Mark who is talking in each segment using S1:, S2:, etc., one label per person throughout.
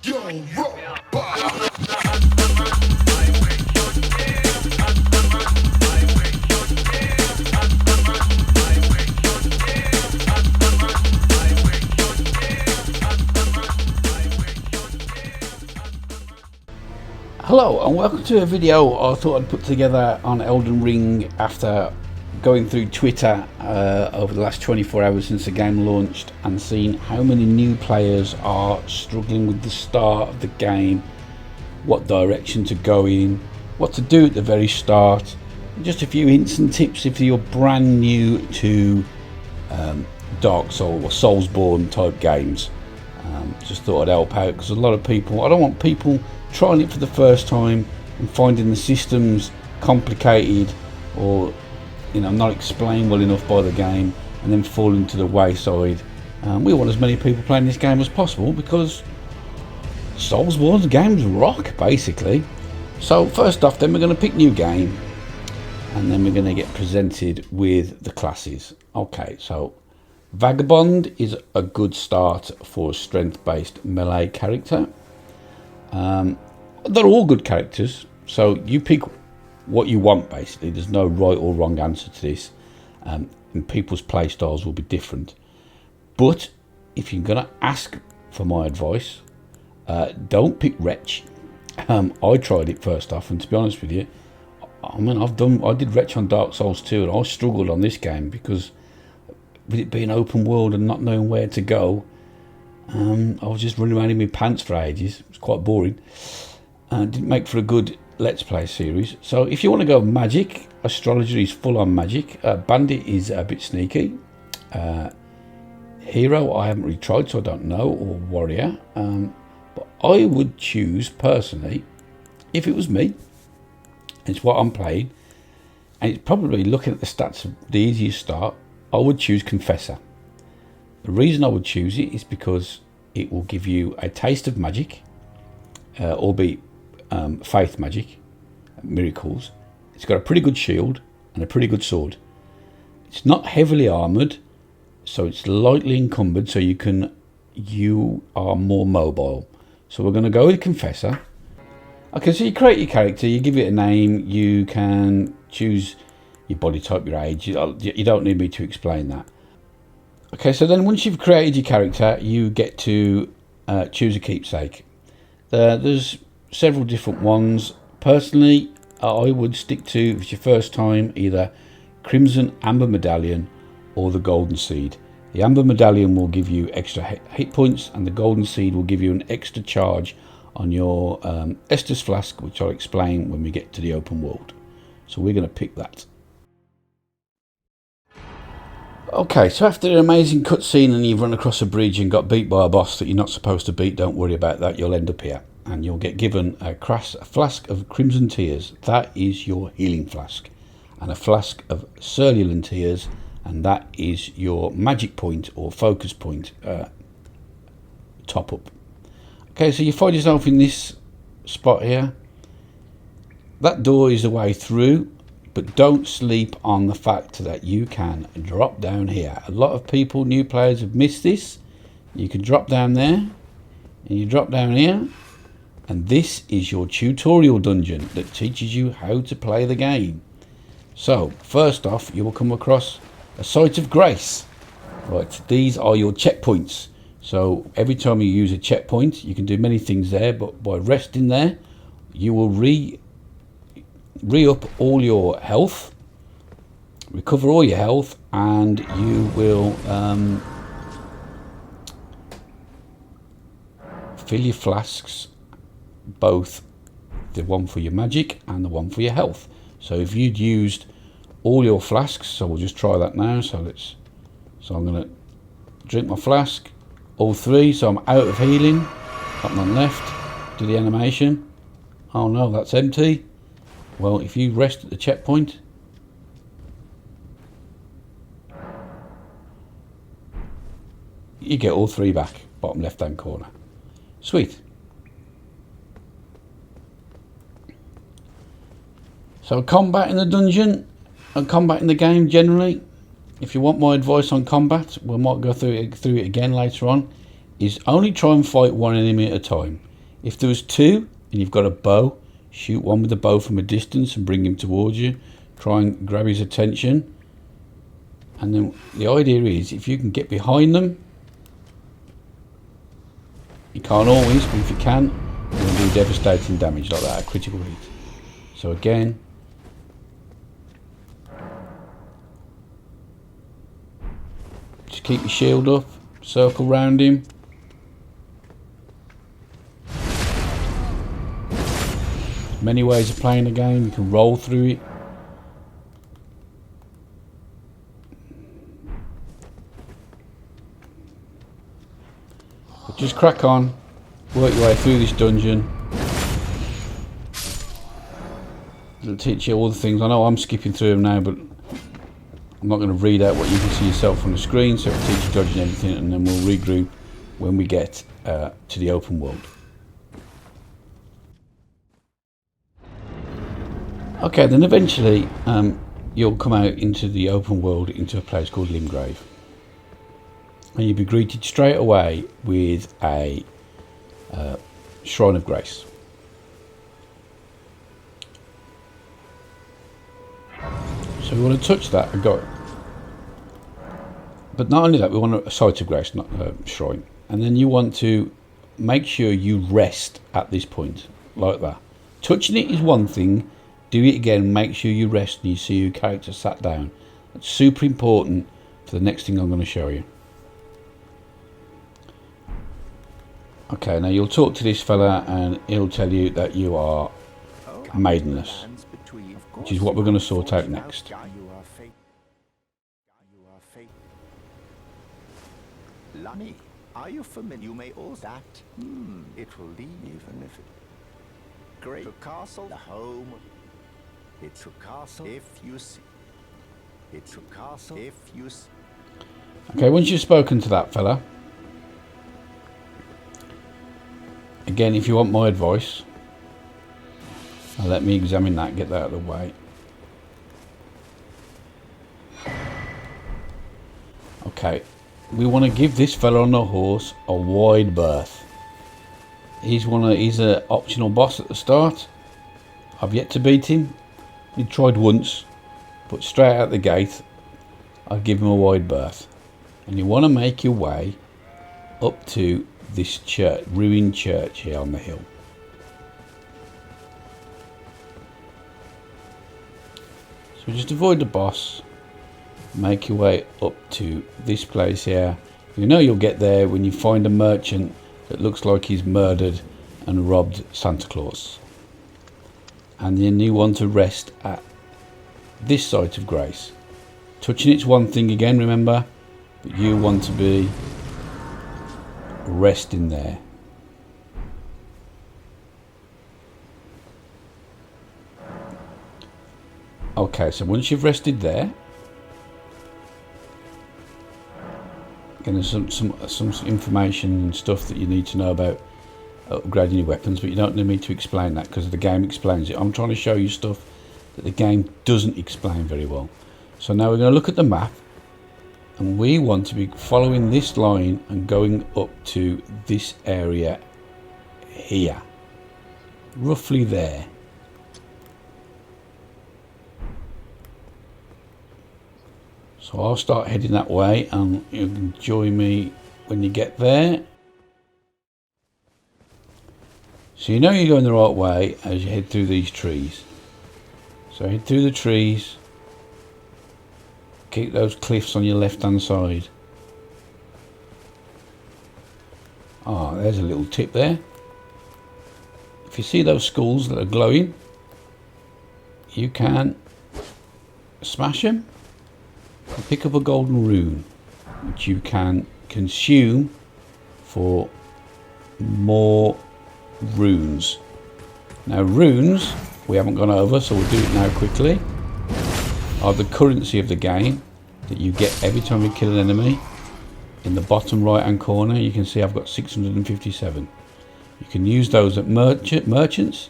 S1: Yo, robot.
S2: Hello and welcome to a video I thought I'd put together on Elden Ring after going through Twitter over the last 24 hours since the game launched and seeing how many new players are struggling with the start of the game, what direction to go in, what to do at the very start, and just a few hints and tips if you're brand new to Dark Souls or Soulsborne type games. Just thought I'd help out because a lot of people, I don't want people trying it for the first time and finding the systems complicated or not explained well enough by the game and then falling to the wayside. We want as many people playing this game as possible because Soulsborne games rock basically. So first off then we're going to pick new game and then we're going to get presented with the classes. Okay, so Vagabond is a good start for a strength based melee character. They're all good characters, so you pick what you want basically. There's no right or wrong answer to this, and people's play styles will be different. But if you're gonna ask for my advice, don't pick Wretch. I tried it first off, and to be honest with you, I did Wretch on Dark Souls 2 and I struggled on this game because with it being open world and not knowing where to go, I was just running around in my pants for ages. It was quite boring. Didn't make for a good Let's Play series. So if you want to go magic, Astrologer is full on magic. Bandit is a bit sneaky. Hero I haven't really tried, so I don't know, or Warrior. But I would choose personally, if it was me, it's what I'm playing, and it's probably looking at the stats of the easiest start, I would choose Confessor. The reason I would choose it is because it will give you a taste of magic, albeit faith magic, miracles. It's got a pretty good shield and a pretty good sword. It's not heavily armoured, so it's lightly encumbered, so you are more mobile. So we're going to go with Confessor. Okay, so you create your character, you give it a name, you can choose your body type, your age. You don't need me to explain that. Okay, so then once you've created your character, you get to choose a keepsake. There's several different ones. Personally, I would stick to, if it's your first time, either Crimson Amber Medallion or the Golden Seed. The Amber Medallion will give you extra hit points and the Golden Seed will give you an extra charge on your Estus Flask, which I'll explain when we get to the open world. So we're going to pick that. Okay, so after an amazing cutscene and you've run across a bridge and got beat by a boss that you're not supposed to beat, don't worry about that, you'll end up here. And you'll get given a flask of Crimson Tears, that is your healing flask. And a flask of Cerulean Tears, and that is your magic point or focus point top up. Okay, so you find yourself in this spot here. That door is the way through. But don't sleep on the fact that you can drop down here. A lot of people, new players, have missed this. You can drop down there, and you drop down here, and this is your tutorial dungeon that teaches you how to play the game. So, first off, you will come across a site of grace. Right, these are your checkpoints. So, every time you use a checkpoint, you can do many things there, but by resting there, you will re-up all your health, recover all your health, and you will fill your flasks, both the one for your magic and the one for your health. So if you'd used all your flasks, so we'll just try that now. So I'm going to drink my flask, all three, so I'm out of healing. Button on left, do the animation. Oh no, that's empty. Well, if you rest at the checkpoint, you get all three back, bottom left hand corner. Sweet. So combat in the dungeon and combat in the game generally, if you want my advice on combat, we might go through it again later on, is only try and fight one enemy at a time. If there was two and you've got a bow, shoot one with the bow from a distance and bring him towards you. Try and grab his attention. And then the idea is, if you can get behind them, you can't always, but if you can, you're going to do devastating damage like that, a critical hit. So again, just keep your shield up, circle round him. There's many ways of playing the game, you can roll through it. But just crack on, work your way through this dungeon. It'll teach you all the things. I know I'm skipping through them now, but I'm not going to read out what you can see yourself on the screen, so it'll teach you dodging everything, and then we'll regroup when we get to the open world. Okay, then eventually you'll come out into the open world, into a place called Limgrave. And you'll be greeted straight away with a Shrine of Grace. So we want to touch that and go. But not only that, we want a Site of Grace, not a shrine. And then you want to make sure you rest at this point, like that. Touching it is one thing. Do it again, make sure you rest and you see your character sat down. That's super important for the next thing I'm going to show you. Okay, now you'll talk to this fella and he'll tell you that you are maidenless, which is what we're going to sort out next.
S3: Lunny, are you familiar? You may all that. It will leave even if it. Great. To castle, the home. It's a castle if you see. It's a castle if you see.
S2: Okay, once you've spoken to that fella, again, if you want my advice, let me examine that, get that out of the way. Okay, we want to give this fella on the horse a wide berth. He's an optional boss at the start. I've yet to beat him. He tried once, but straight out the gate, I'll give him a wide berth. And you want to make your way up to this church, ruined church here on the hill. So just avoid the boss, make your way up to this place here. You know you'll get there when you find a merchant that looks like he's murdered and robbed Santa Claus. And then you want to rest at this Site of Grace. Touching it's one thing again, remember, but you want to be resting there. Okay, so once you've rested there, again, there's some information and stuff that you need to know about upgrading your weapons, but you don't need me to explain that because the game explains it. I'm trying to show you stuff that the game doesn't explain very well. So now we're going to look at the map, and we want to be following this line and going up to this area here, roughly there. So I'll start heading that way, and you can join me when you get there. So you know you're going the right way as you head through these trees. So head through the trees, keep those cliffs on your left hand side. Ah, there's a little tip there. If you see those skulls that are glowing, you can smash them and pick up a golden rune, which you can consume for more runes. Now runes, we haven't gone over, so we'll do it now quickly, are the currency of the game that you get every time you kill an enemy. In the bottom right hand corner you can see I've got 657. You can use those at merchants,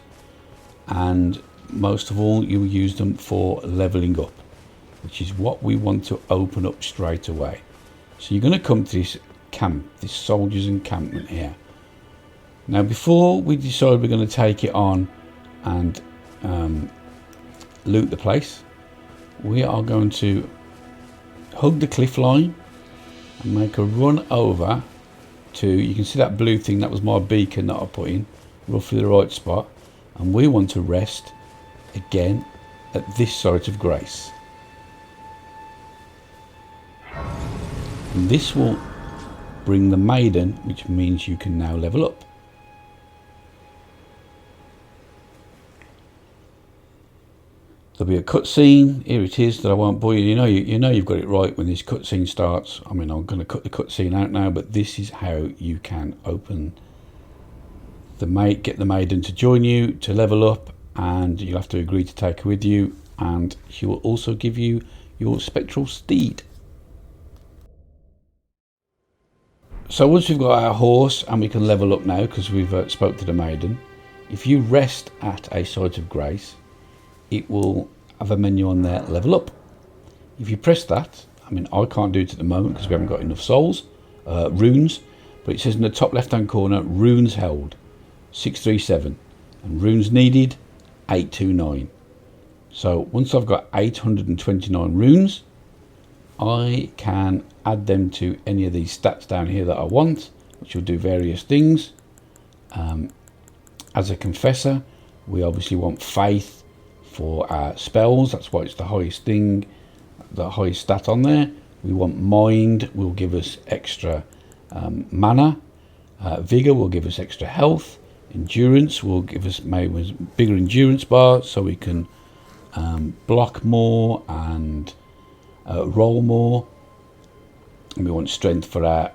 S2: and most of all you use them for leveling up, which is what we want to open up straight away. So you're going to come to this camp, this soldiers encampment here. Now, before we decide we're going to take it on and loot the place, we are going to hug the cliff line and make a run over to, you can see that blue thing, that was my beacon that I put in, roughly the right spot, and we want to rest again at this site of grace. And this will bring the maiden, which means you can now level up. There'll be a cutscene. Here it is that I won't bore you. You know you've got it right when this cutscene starts. I mean, I'm going to cut the cutscene out now, but this is how you can open get the maiden to join you to level up, and you'll have to agree to take her with you, and she will also give you your spectral steed. So once we've got our horse and we can level up now because we've spoke to the maiden, if you rest at a site of grace, it will have a menu on there, level up. If you press that, I mean, I can't do it at the moment because we haven't got enough runes, but it says in the top left hand corner, runes held 637 and runes needed 829. So once I've got 829 runes, I can add them to any of these stats down here that I want, which will do various things. As a confessor, we obviously want faith for our spells. That's why it's the highest thing, the highest stat on there. We want mind, will give us extra mana. Vigor will give us extra health. Endurance will give us maybe a bigger endurance bar so we can block more and roll more. And we want strength for our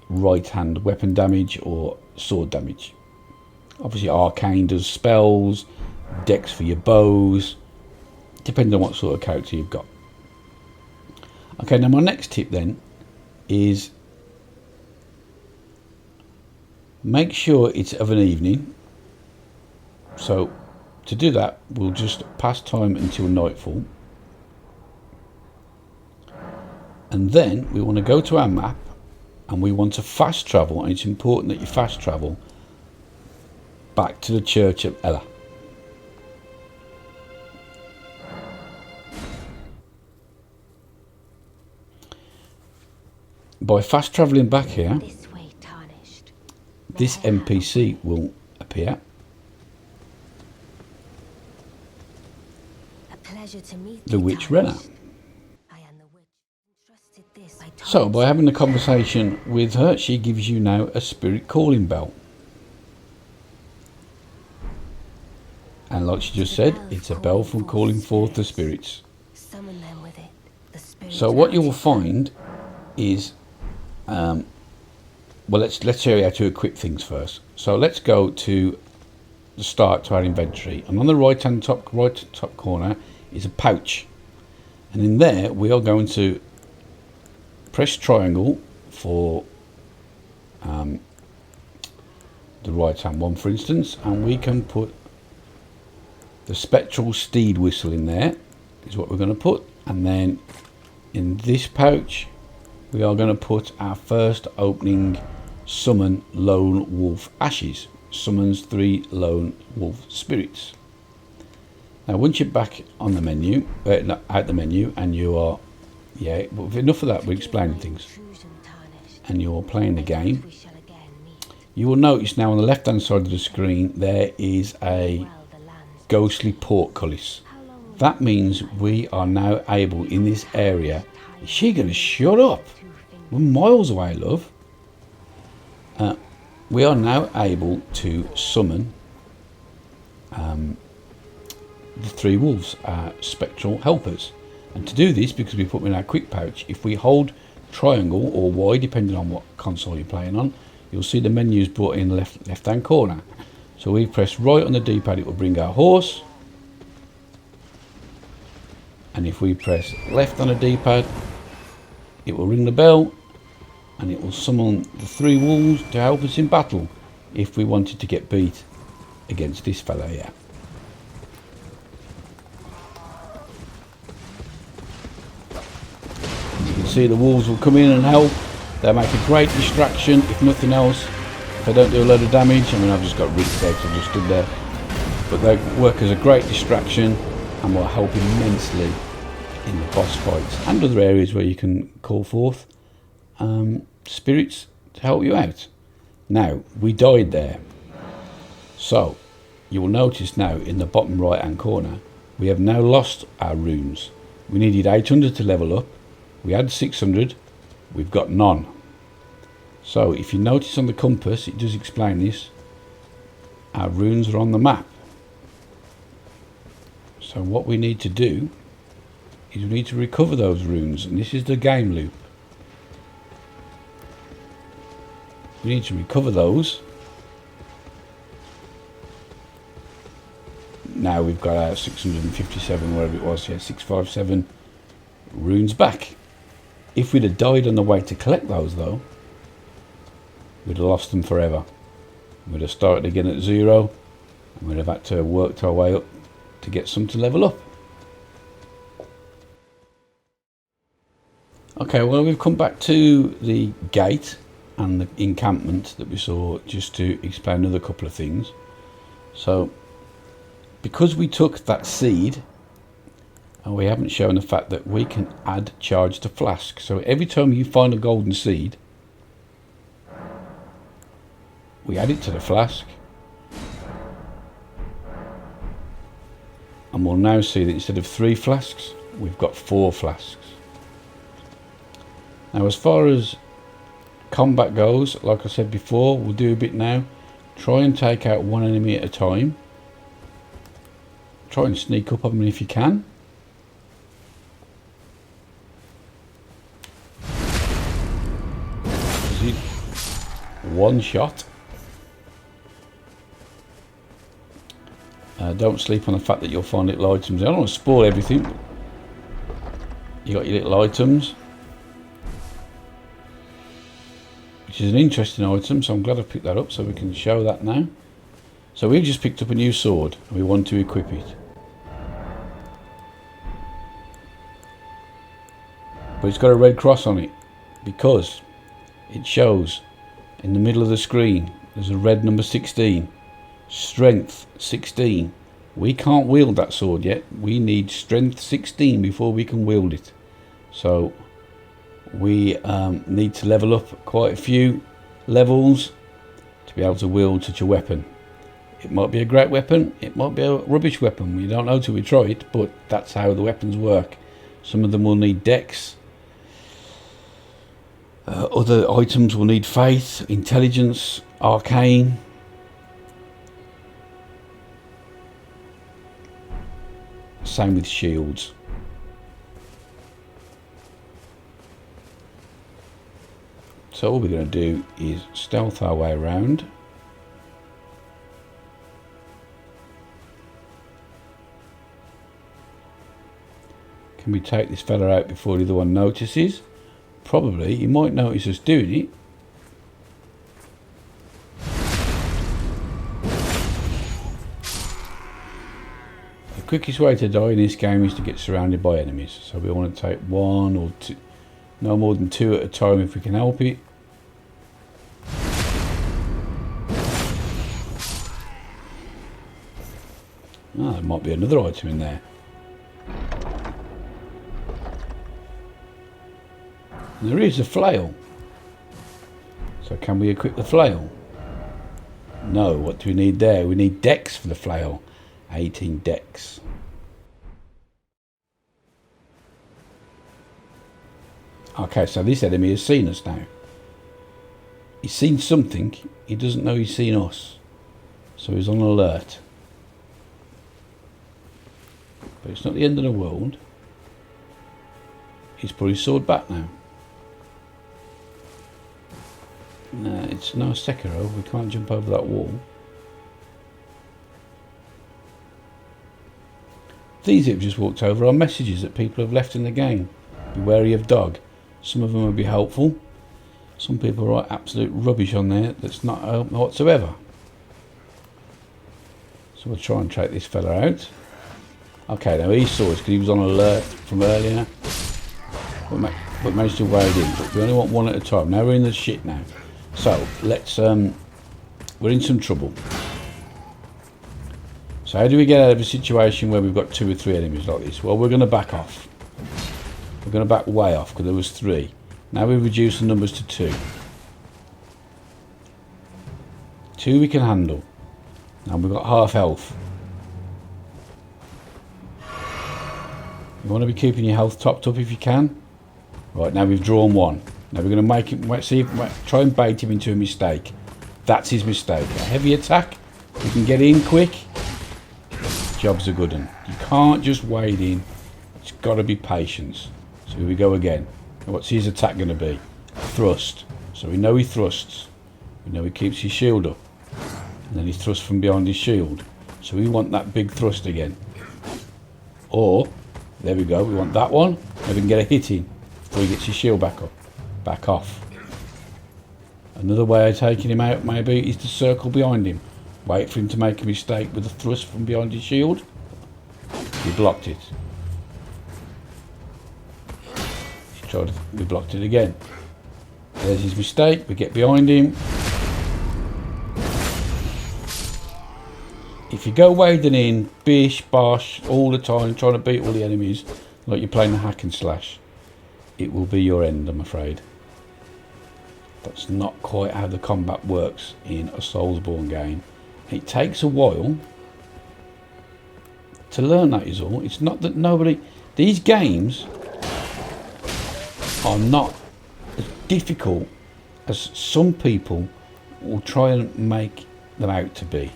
S2: right hand weapon damage or sword damage. Obviously arcane does spells, dex for your bows, depending on what sort of character you've got. Okay, now my next tip then is make sure it's of an evening. So to do that, we'll just pass time until nightfall. And then we want to go to our map and we want to fast travel, and it's important that you fast travel back to the Church of Ella. By fast travelling back here, this NPC will appear. The Witch Renna. So by having a conversation with her, she gives you now a spirit calling bell. And like she just said, it's a bell from calling forth the spirits. So what you will find is, well, let's show you how to equip things first. So let's go to the start to our inventory, and on the right top corner is a pouch, and in there we are going to press triangle for the right hand one, for instance, and we can put the spectral steed whistle in there, is what we're going to put. And then in this pouch we are going to put our first opening summon lone wolf ashes. Summons 3 lone wolf spirits. Now once you're back on the menu, out the menu, and you are, yeah, but enough of that, we're explaining things, and you're playing the game, you will notice now on the left hand side of the screen there is a ghostly portcullis. That means we are now able in this area. Is she going to shut up? We're miles away, love. We are now able to summon the 3 wolves, our spectral helpers. And to do this, because we put them in our quick pouch, if we hold triangle or Y, depending on what console you're playing on, you'll see the menus brought in the left hand corner. So we press right on the D-pad, it will bring our horse, and if we press left on the D-pad, it will ring the bell, and it will summon the 3 wolves to help us in battle if we wanted to get beat against this fella here. You can see the wolves will come in and help. They'll make a great distraction, if nothing else, If they don't do a load of damage, I mean, I've just got ripped there because I just stood there. But they work as a great distraction and will help immensely in the boss fights and other areas where you can call forth spirits to help you out. Now, we died there. So, you will notice now in the bottom right hand corner, we have now lost our runes. We needed 800 to level up. We had 600. We've got none. So, if you notice on the compass, it does explain this. Our runes are on the map. So what we need to do is we need to recover those runes, and this is the game loop. We need to recover those. Now we've got our 657, whatever it was, yeah, 657 runes back. If we'd have died on the way to collect those though, we'd have lost them forever. We'd have started again at 0, and we'd have had to work our way up to get some to level up. Okay, well, we've come back to the gate and the encampment that we saw just to explain another couple of things. So, because we took that seed, and we haven't shown the fact that we can add charge to flask. So every time you find a golden seed, we add it to the flask. And we'll now see that instead of 3 flasks, we've got 4 flasks. Now, as far as combat goes, like I said before, we'll do a bit now. Try and take out one enemy at a time. Try and sneak up on them if you can. One shot. Don't sleep on the fact that you'll find little items. I don't want to spoil everything. You got your little items, which is an interesting item, so I'm glad I picked that up so we can show that now. So we've just picked up a new sword and we want to equip it. But it's got a red cross on it because it shows in the middle of the screen there's a red number 16. Strength 16. We can't wield that sword yet. We need strength 16 before we can wield it. So we need to level up quite a few levels to be able to wield such a weapon. It might be a great weapon, it might be a rubbish weapon. We don't know till we try it, but that's how the weapons work. Some of them will need dex. Other items will need faith, intelligence, arcane. Same with shields. So all we're going to do is stealth our way around. Can we take this fella out before the other one notices? Probably. He might notice us doing it. The quickest way to die in this game is to get surrounded by enemies. So we want to take 1 or 2, no more than 2 at a time if we can help it. Ah, there might be another item in there. And there is a flail. So can we equip the flail? No, what do we need there? We need dex for the flail. 18 dex. Okay, so this enemy has seen us now. He's seen something. He doesn't know he's seen us. So he's on alert. But it's not the end of the world. He's put his sword back now. No, it's no Sekiro. We can't jump over that wall. These that have just walked over are messages that people have left in the game. Be wary of dog. Some of them will be helpful. Some people write absolute rubbish on there that's not helpful whatsoever. So we'll try and track this fella out. Okay, now he saw us because he was on alert from earlier. But managed to wade in. But we only want 1 at a time. Now we're in the shit now. So let's we're in some trouble. So how do we get out of a situation where we've got 2 or 3 enemies like this? Well, we're going to back off. We're going to back way off because there was 3. Now we've reduced the numbers to 2. 2 we can handle. Now we've got half health. You want to be keeping your health topped up if you can. Right, now we've drawn 1. Now we're going to make him, try and bait him into a mistake. That's his mistake. A heavy attack. We can get in quick. Job's a good one. You can't just wade in. It's got to be patience. So here we go again. What's his attack going to be? Thrust. So we know he thrusts. We know he keeps his shield up. And then he thrusts from behind his shield. So we want that big thrust again. Or, there we go, we want that one. Maybe we can get a hit in before he gets his shield back up. Back off. Another way of taking him out maybe is to circle behind him. Wait for him to make a mistake with a thrust from behind his shield. We blocked it. We blocked it again. There's his mistake. We get behind him. If you go wading in, bish, bosh, all the time, trying to beat all the enemies, like you're playing a hack and slash, it will be your end, I'm afraid. That's not quite how the combat works in a Soulsborne game. It takes a while to learn, that is all. It's not that nobody... These games are not as difficult as some people will try and make them out to be.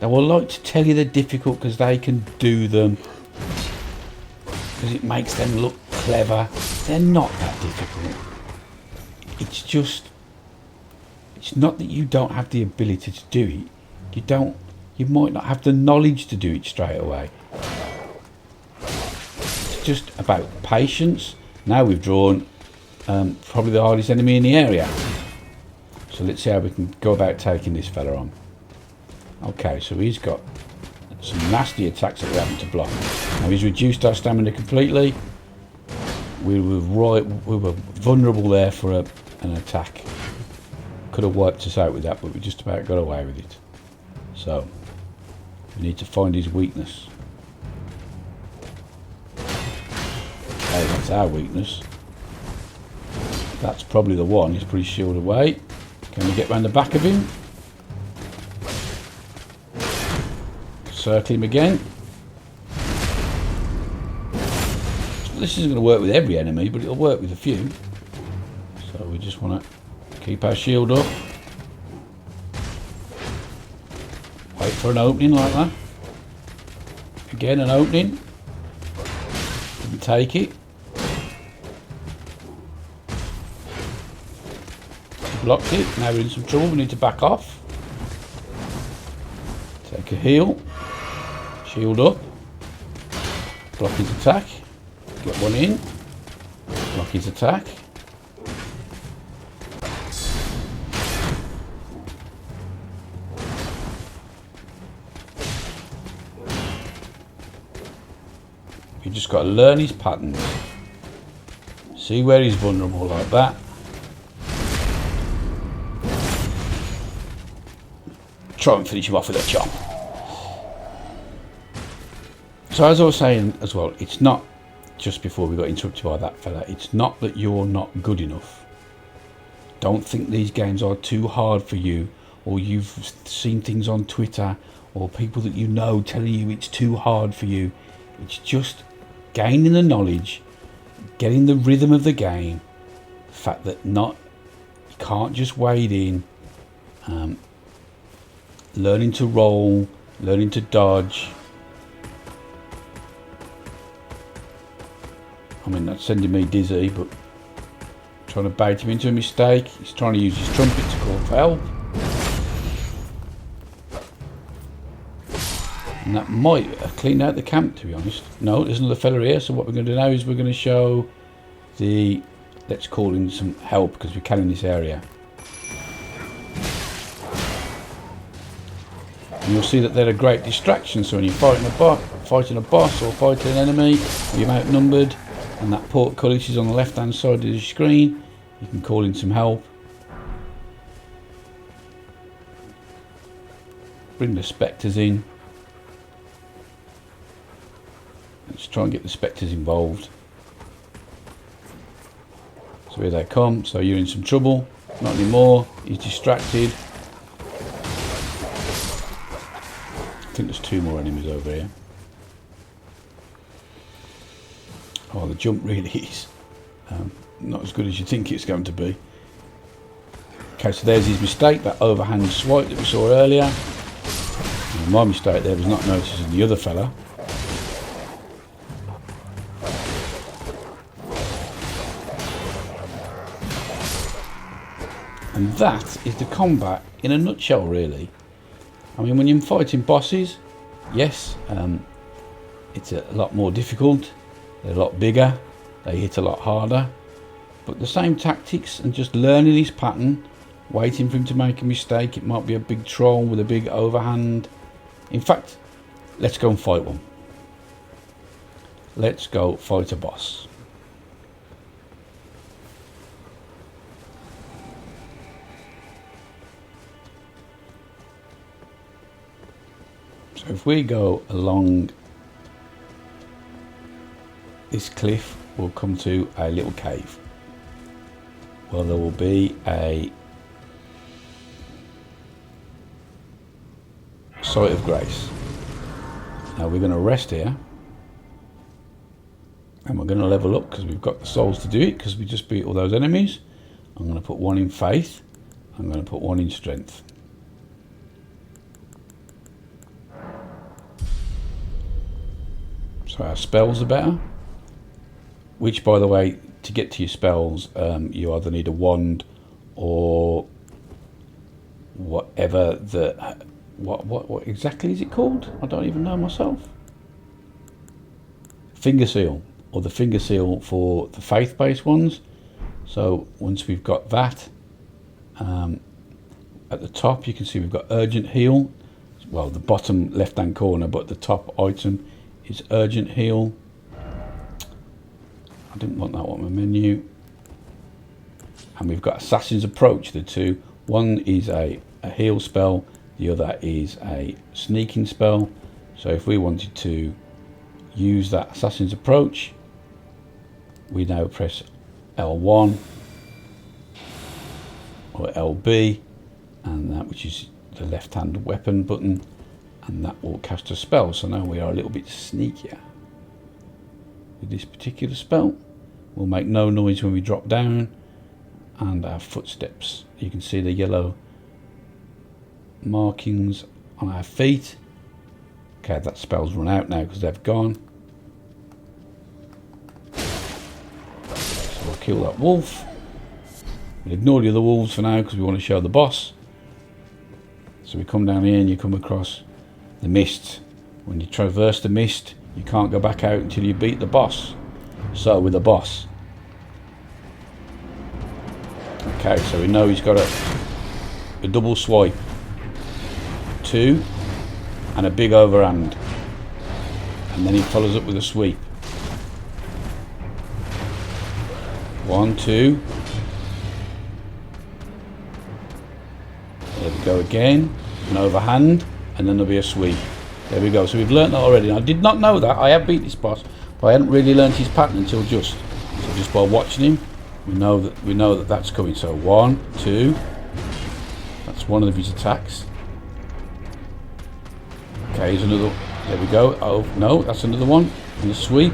S2: They will like to tell you they're difficult because they can do them, because it makes them look clever. They're not that difficult. It's just... It's not that you don't have the ability to do it. You might not have the knowledge to do it straight away. It's just about patience. Now we've drawn probably the hardest enemy in the area. So let's see how we can go about taking this fella on. Okay, so he's got some nasty attacks that we're having to block. Now he's reduced our stamina completely. We were vulnerable there for an attack. Could have wiped us out with that, but we just about got away with it. So we need to find his weakness. Okay, that's our weakness. That's probably the one. He's pretty shielded away. Can we get round the back of him? Circle him again. This isn't going to work with every enemy, but it'll work with a few. So we just want to keep our shield up. Wait for an opening like that. Again, an opening. Didn't take it. Blocked it. Now we're in some trouble. We need to back off. Take a heal. Shield up. Block his attack. Get one in. Block his attack. You just got to learn his patterns. See where he's vulnerable like that. Try and finish him off with a chop. So as I was saying as well, it's not just before we got interrupted by that fella, it's not that you're not good enough. Don't think these games are too hard for you, or you've seen things on Twitter or people that you know telling you it's too hard for you. It's just gaining the knowledge, getting the rhythm of the game, the fact that you can't just wade in, learning to roll, learning to dodge. I mean, that's sending me dizzy, but trying to bait him into a mistake. He's trying to use his trumpet to call for help. And that might have cleaned out the camp, to be honest. No, there's another fella here, so what we're going to do now is we're going to show the... Let's call in some help, because we can in this area. And you'll see that they're a great distraction, so when you're fighting a boss or fighting an enemy, you're outnumbered, and that portcullis is on the left hand side of the screen, you can call in some help. bring the spectres in. Let's try and get the spectres involved. So here they come. So you're in some trouble. Not anymore. He's distracted. I think there's 2 more enemies over here. Oh, the jump really is not as good as you think it's going to be. Okay, so there's his mistake, that overhand swipe that we saw earlier. And my mistake there was not noticing the other fella. And that is the combat in a nutshell, really. I mean, when you're fighting bosses, yes, it's a lot more difficult. They're a lot bigger. They hit a lot harder. But the same tactics, and just learning his pattern, waiting for him to make a mistake. It might be a big troll with a big overhand. In fact, let's go and fight one. Let's go fight a boss. So if we go along this cliff, we'll come to a little cave. Well, there will be a site of grace. Now we're going to rest here, and we're going to level up because we've got the souls to do it, because we just beat all those enemies. I'm going to put 1 in faith. I'm going to put 1 in strength. So our spells are better, which, by the way, to get to your spells, you either need a wand or whatever the what exactly is it called? I don't even know myself. Finger seal, or the finger seal for the faith-based ones. So once we've got that, at the top you can see we've got urgent heal. Well, the bottom left-hand corner, but the top item is urgent heal. I didn't want that one on my menu. And we've got Assassin's Approach, the two. One is a heal spell, the other is a sneaking spell. So if we wanted to use that Assassin's Approach, we now press L1 or LB, and that, which is the left hand weapon button, and that will cast a spell. So now we are a little bit sneakier with this particular spell. We'll make no noise when we drop down, and our footsteps, you can see the yellow markings on our feet. Okay, that spell's run out now because they've gone. So we'll kill that wolf. We'll ignore the other wolves for now because we want to show the boss. So we come down here and you come across the mist. When you traverse the mist, you can't go back out until you beat the boss. So with the boss, okay, so we know he's got a double swipe, 2, and a big overhand, and then he follows up with a sweep. 1, 2. There we go again, an overhand, and then there'll be a sweep. There we go. So we've learnt that already. And I did not know that. I have beat this boss, but I hadn't really learnt his pattern until just by watching him. We know that that's coming. So 1, 2. That's one of his attacks. Okay, here's another. There we go. Oh no, that's another one. And a sweep,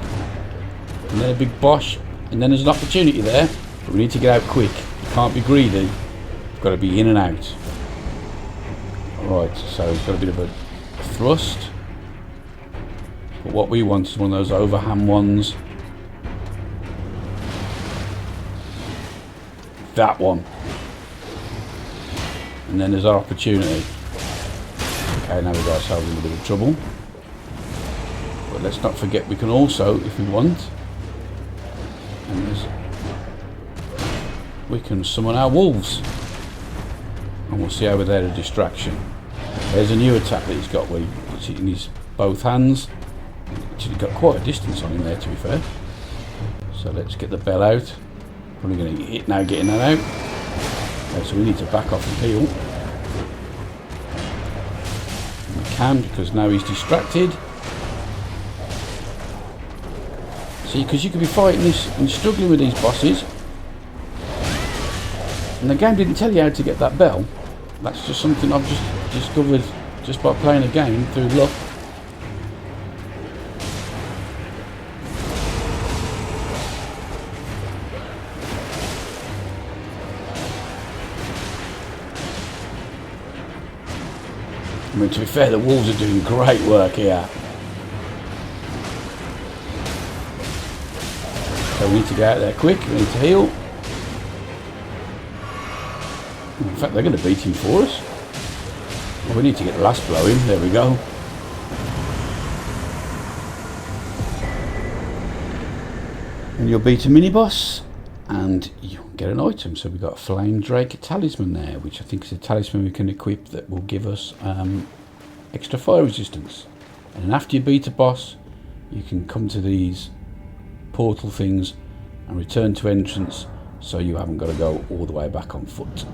S2: and then a big bosh, and then there's an opportunity there, but we need to get out quick. You can't be greedy. You've got to be in and out. Right. So he's got a bit of a thrust, but what we want is one of those overhand ones. That one, and then there's our opportunity. Okay, now we've got ourselves in a bit of trouble, but let's not forget we can also, if we want, and we can summon our wolves, and we'll see how we're there a distraction. There's a new attack that he's got where he puts it in his both hands. Actually got quite a distance on him there, to be fair. So let's get the bell out. Probably going to get hit now getting that out. Okay, so we need to back off and heal. can, because now he's distracted. See, because you could be fighting this and struggling with these bosses, and the game didn't tell you how to get that bell. That's just something I've just discovered just by playing a game through luck. I mean, to be fair, the wolves are doing great work here. So we need to get out there quick, we need to heal. In fact, they're going to beat him for us. Well, we need to get the last blow in, there we go. And you'll beat a mini-boss, and you'll get an item. So we've got a Flame Drake talisman there, which I think is a talisman we can equip that will give us extra fire resistance. And then after you beat a boss, you can come to these portal things and return to entrance, so you haven't got to go all the way back on foot.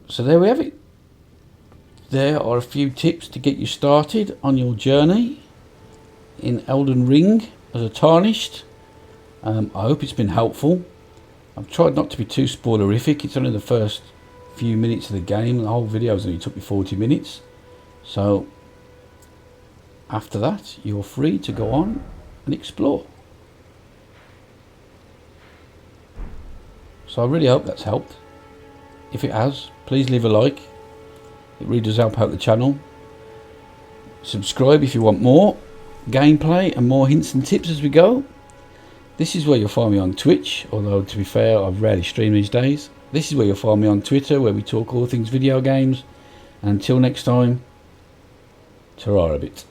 S2: So there we have it. There are a few tips to get you started on your journey in Elden Ring as a Tarnished. I hope it's been helpful. I've tried not to be too spoilerific. It's only the first few minutes of the game. The whole video only took me 40 minutes. So after that, you're free to go on and explore. So I really hope that's helped. If it has, please leave a like. It really does help out the channel. Subscribe if you want more gameplay and more hints and tips as we go. This is where you'll find me on Twitch, although to be fair, I rarely stream these days. This is where you'll find me on Twitter, where we talk all things video games. And until next time, ta-ra a bit.